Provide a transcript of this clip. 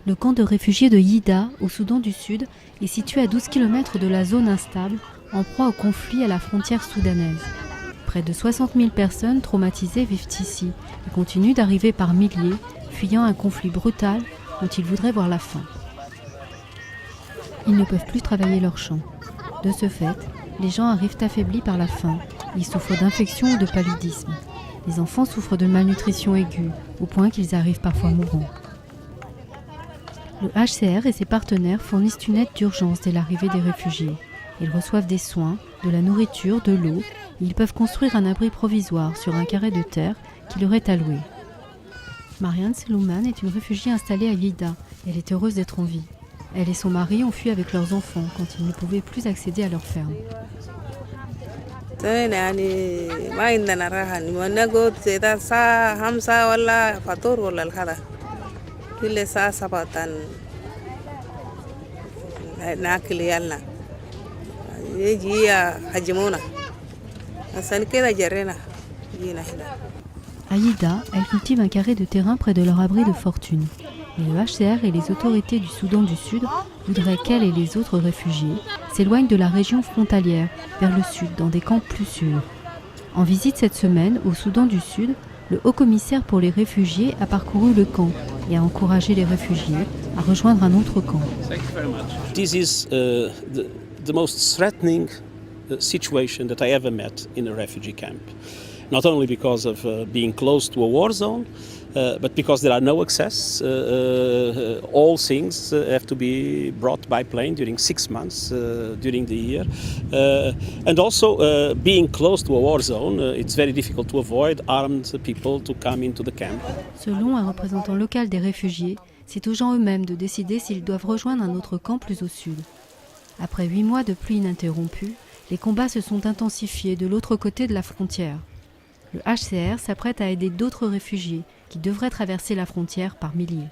Le camp de réfugiés de Yida, au Soudan du Sud, est situé à 12 km de la zone instable, en proie au conflit à la frontière soudanaise. Près de 60 000 personnes traumatisées vivent ici et continuent d'arriver par milliers, fuyant un conflit brutal dont ils voudraient voir la fin. Ils ne peuvent plus travailler leurs champs. De ce fait, les gens arrivent affaiblis par la faim. Ils souffrent d'infections ou de paludisme. Les enfants souffrent de malnutrition aiguë, au point qu'ils arrivent parfois mourants. Le HCR et ses partenaires fournissent une aide d'urgence dès l'arrivée des réfugiés. Ils reçoivent des soins, de la nourriture, de l'eau, et ils peuvent construire un abri provisoire sur un carré de terre qui leur est alloué. Marianne Selouman est une réfugiée installée à Yida. Elle est heureuse d'être en vie. Elle et son mari ont fui avec leurs enfants quand ils ne pouvaient plus accéder à leur ferme. À Yida, elles cultivent un carré de terrain près de leur abri de fortune. Et le HCR et les autorités du Soudan du Sud voudraient qu'elles et les autres réfugiés s'éloignent de la région frontalière vers le sud, dans des camps plus sûrs. En visite cette semaine au Soudan du Sud, le haut-commissaire pour les réfugiés a parcouru le camp et a encouragé les réfugiés à rejoindre un autre camp. This is the most threatening situation that I ever met in a refugee camp. Not only because of being close to a war zone, but because there are no access. All things have to be brought by plane during 6 months during the year. And also being close to a war zone, it's very difficult to avoid armed people to come into the camp. Selon un représentant local des réfugiés, c'est aux gens eux-mêmes de décider s'ils doivent rejoindre un autre camp plus au sud. Après 8 mois de pluie ininterrompue, les combats se sont intensifiés de l'autre côté de la frontière. Le HCR s'apprête à aider d'autres réfugiés qui devraient traverser la frontière par milliers.